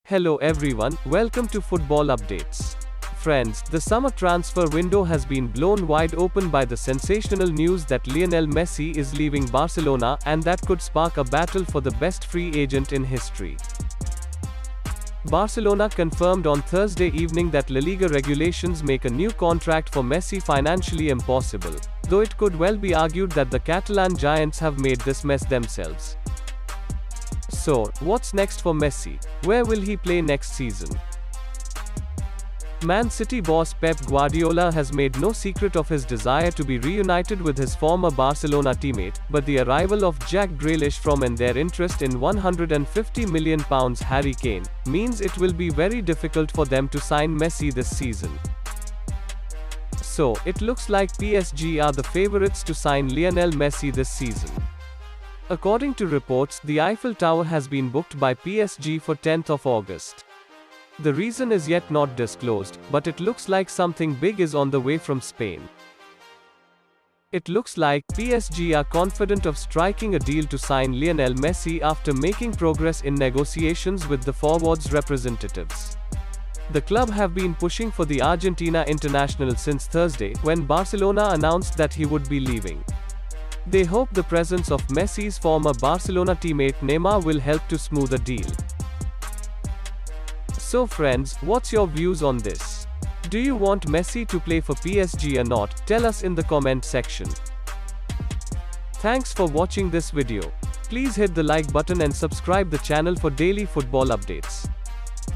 Hello everyone, welcome to Football Updates. Friends, the summer transfer window has been blown wide open by the sensational news that Lionel Messi is leaving Barcelona, and that could spark a battle for the best free agent in history. Barcelona confirmed on Thursday evening that La Liga regulations make a new contract for Messi financially impossible, though it could well be argued that the Catalan giants have made this mess themselves. So, what's next for Messi? Where will he play next season? Man City boss Pep Guardiola has made no secret of his desire to be reunited with his former Barcelona teammate, but the arrival of Jack Grealish and their interest in £150 million Harry Kane means it will be very difficult for them to sign Messi this season. So, it looks like PSG are the favourites to sign Lionel Messi this season. According to reports, the Eiffel Tower has been booked by PSG for 10th of August. The reason is yet not disclosed, but it looks like something big is on the way from Spain. It looks like PSG are confident of striking a deal to sign Lionel Messi after making progress in negotiations with the forward's representatives. The club have been pushing for the Argentina international since Thursday, when Barcelona announced that he would be leaving. They hope the presence of Messi's former Barcelona teammate Neymar will help to smooth the deal. So friends, what's your views on this? Do you want Messi to play for PSG or not? Tell us in the comment section. Thanks for watching this video. Please hit the like button and subscribe the channel for daily football updates.